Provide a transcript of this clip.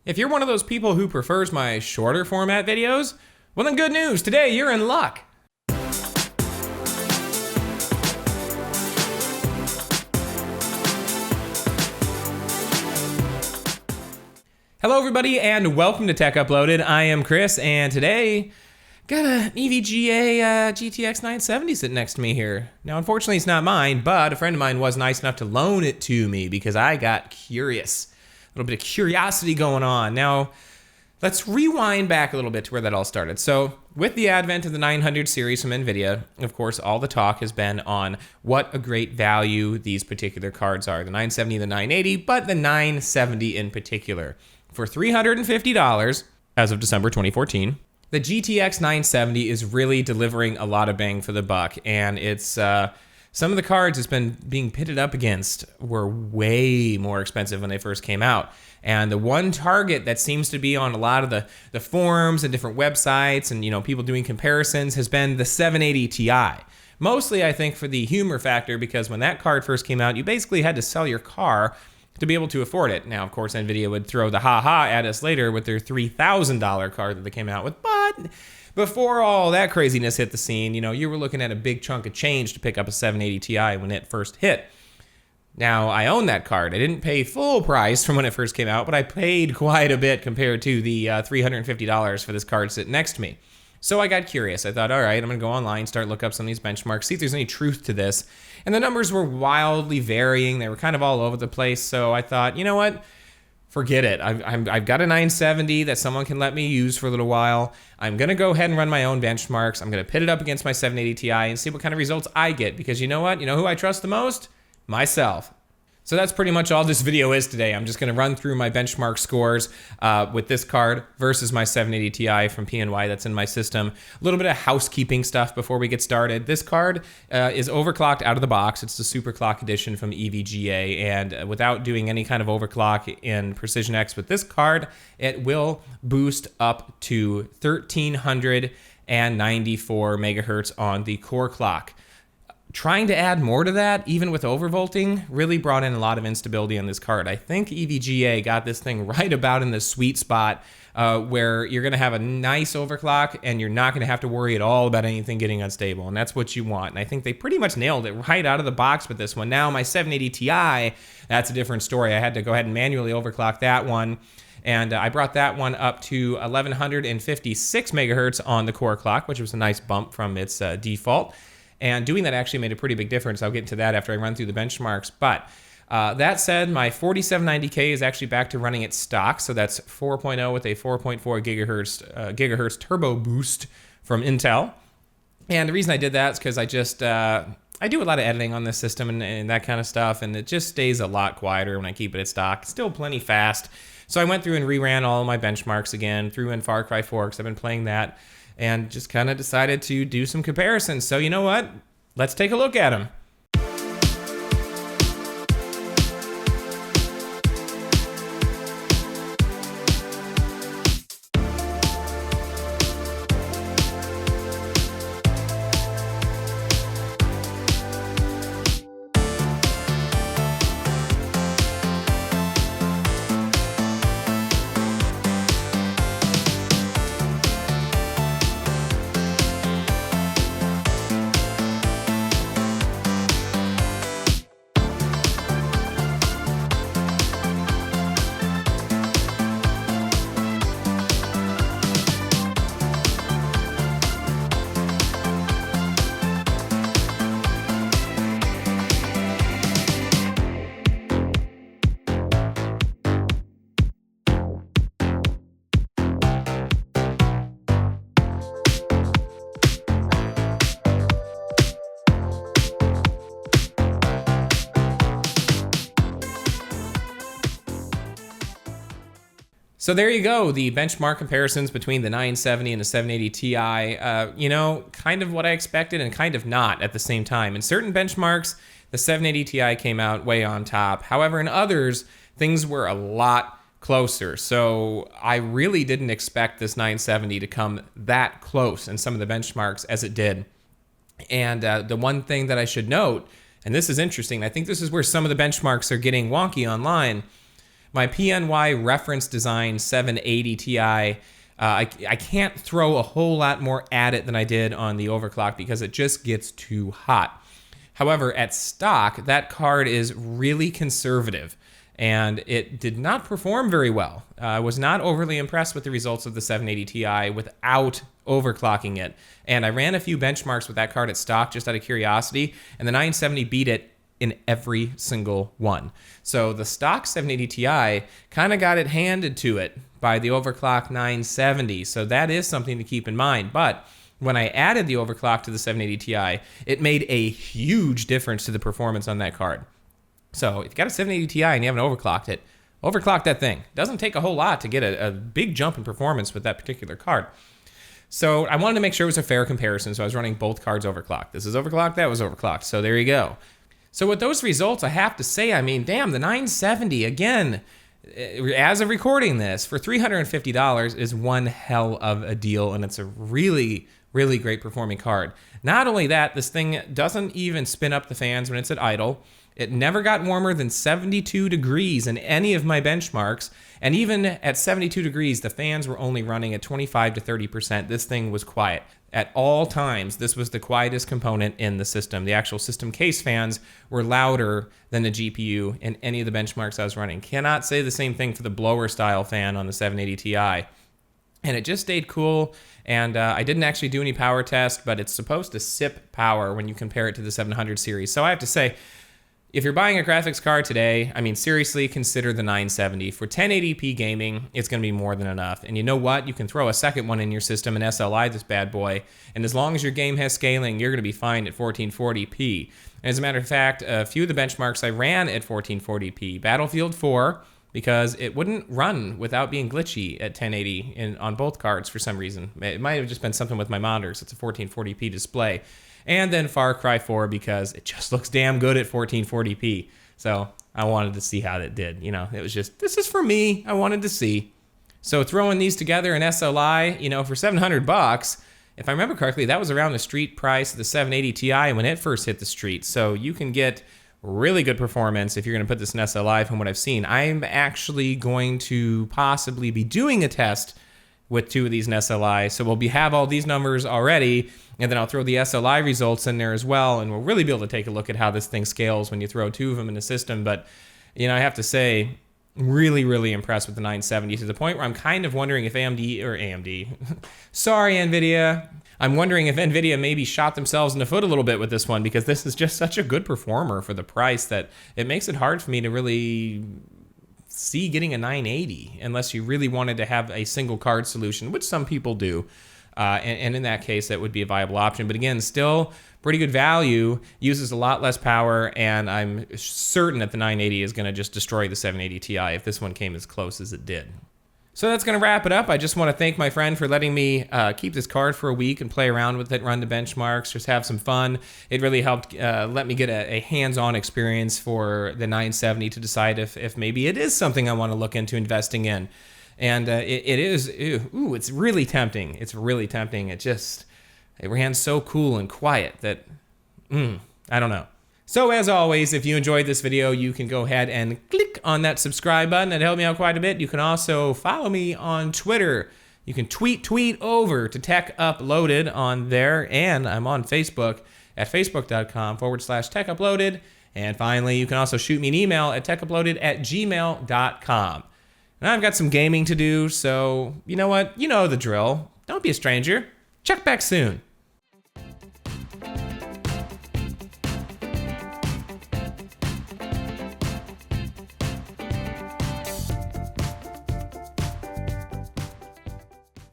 If you're one of those people who prefers my shorter format videos, well then good news, today you're in luck. Hello everybody and welcome to Tech Uploaded. I am Chris and today got an EVGA GTX 970 sitting next to me here. Now unfortunately it's not mine, but a friend of mine was nice enough to loan it to me because I got curious. A little bit of curiosity going on. Now let's rewind back a little bit to where that all started. So with the advent of the 900 series from NVIDIA, of course, all the talk has been on what a great value these particular cards are. The 970 and the 980, but the 970 in particular. For $350 as of December 2014, the GTX 970 is really delivering a lot of bang for the buck. And it's some of the cards it's been being pitted up against were way more expensive when they first came out. And the one target that seems to be on a lot of the forums and different websites and people doing comparisons has been the 780 Ti. Mostly, I think, for the humor factor, because when that card first came out, you basically had to sell your car to be able to afford it. Now, of course, NVIDIA would throw the ha-ha at us later with their $3,000 card that they came out with, but before all that craziness hit the scene, you were looking at a big chunk of change to pick up a 780 Ti when it first hit. Now, I own that card. I didn't pay full price from when it first came out, but I paid quite a bit compared to the $350 for this card sitting next to me. So I got curious. I thought, all right, I'm going to go online, start look up some of these benchmarks, see if there's any truth to this. And the numbers were wildly varying. They were kind of all over the place. So I thought, you know what? Forget it. I've got a 970 that someone can let me use for a little while. I'm going to go ahead and run my own benchmarks. I'm going to pit it up against my 780 Ti and see what kind of results I get. Because you know what? You know who I trust the most? Myself. So that's pretty much all this video is today. I'm just going to run through my benchmark scores with this card versus my 780 Ti from PNY that's in my system. A little bit of housekeeping stuff before we get started. This card is overclocked out of the box. It's the Super Clock edition from EVGA, and without doing any kind of overclock in Precision X with this card, it will boost up to 1394 megahertz on the core clock. Trying to add more to that, even with overvolting, really brought in a lot of instability on this card. I think EVGA got this thing right about in the sweet spot where you're going to have a nice overclock and you're not going to have to worry at all about anything getting unstable, and that's what you want. And I think they pretty much nailed it right out of the box with this one. Now, my 780 Ti, that's a different story. I had to go ahead and manually overclock that one. And I brought that one up to 1156 megahertz on the core clock, which was a nice bump from its default. And doing that actually made a pretty big difference. I'll get into that after I run through the benchmarks. But that said, my 4790K is actually back to running its stock. So that's 4.0 with a 4.4 gigahertz turbo boost from Intel. And the reason I did that is because I just, I do a lot of editing on this system and that kind of stuff. And it just stays a lot quieter when I keep it at stock. It's still plenty fast. So I went through and reran all of my benchmarks again, threw in Far Cry 4 because I've been playing that. And just kind of decided to do some comparisons. So you know what? Let's take a look at them. So there you go, the benchmark comparisons between the 970 and the 780 Ti. Kind of what I expected and kind of not at the same time. In certain benchmarks, the 780 Ti came out way on top. However, in others, things were a lot closer. So I really didn't expect this 970 to come that close in some of the benchmarks as it did. And the one thing that I should note, and this is interesting, I think this is where some of the benchmarks are getting wonky online. My PNY reference design 780 Ti, I can't throw a whole lot more at it than I did on the overclock because it just gets too hot. However, at stock, that card is really conservative, and it did not perform very well. I was not overly impressed with the results of the 780 Ti without overclocking it. And I ran a few benchmarks with that card at stock just out of curiosity, and the 970 beat it in every single one. So the stock 780 Ti kind of got it handed to it by the overclock 970. So that is something to keep in mind. But when I added the overclock to the 780 Ti, it made a huge difference to the performance on that card. So if you got a 780 Ti and you haven't overclocked it, overclock that thing. It doesn't take a whole lot to get a big jump in performance with that particular card. So I wanted to make sure it was a fair comparison, so I was running both cards overclocked. This is overclocked, that was overclocked, so there you go. So with those results, I have to say, I mean, damn, the 970, again, as of recording this, for $350 is one hell of a deal, and it's a really, really great performing card. Not only that, this thing doesn't even spin up the fans when it's at idle. It never got warmer than 72 degrees in any of my benchmarks, and even at 72 degrees, the fans were only running at 25 to 30%. This thing was quiet. At all times, this was the quietest component in the system. The actual system case fans were louder than the GPU in any of the benchmarks I was running. Cannot say the same thing for the blower style fan on the 780 Ti. And it just stayed cool, and I didn't actually do any power test, but it's supposed to sip power when you compare it to the 700 series. So I have to say, if you're buying a graphics card today, I mean, seriously, consider the 970. For 1080p gaming, it's going to be more than enough. And you know what? You can throw a second one in your system and SLI this bad boy. And as long as your game has scaling, you're going to be fine at 1440p. And as a matter of fact, a few of the benchmarks I ran at 1440p. Battlefield 4, because it wouldn't run without being glitchy at 1080 on both cards for some reason. It might have just been something with my monitors. It's a 1440p display. And then Far Cry 4 because it just looks damn good at 1440p. So I wanted to see how that did. You know, it was just, this is for me. I wanted to see. So throwing these together in SLI, you know, for $700, if I remember correctly, that was around the street price of the 780 Ti when it first hit the street. So you can get really good performance if you're going to put this in SLI from what I've seen. I'm actually going to possibly be doing a test with two of these in SLI. So we'll have all these numbers already, and then I'll throw the SLI results in there as well, and we'll really be able to take a look at how this thing scales when you throw two of them in the system. But, you know, I have to say, really, really impressed with the 970 to the point where I'm kind of wondering if sorry, NVIDIA. I'm wondering if NVIDIA maybe shot themselves in the foot a little bit with this one, because this is just such a good performer for the price that it makes it hard for me to really see getting a 980 unless you really wanted to have a single card solution, which some people do. And in that case, that would be a viable option. But again, still pretty good value, uses a lot less power, and I'm certain that the 980 is going to just destroy the 780 Ti if this one came as close as it did. So that's going to wrap it up. I just want to thank my friend for letting me keep this card for a week and play around with it, run the benchmarks, just have some fun. It really helped let me get a hands-on experience for the 970 to decide if maybe it is something I want to look into investing in. And it is, it's really tempting. It's really tempting. It ran so cool and quiet that, I don't know. So as always, if you enjoyed this video, you can go ahead and click on that subscribe button. That'd help me out quite a bit. You can also follow me on Twitter. You can tweet over to Tech Uploaded on there. And I'm on Facebook at facebook.com/Tech Uploaded. And finally, you can also shoot me an email at techuploaded@gmail.com. And I've got some gaming to do, so you know what? You know the drill. Don't be a stranger. Check back soon.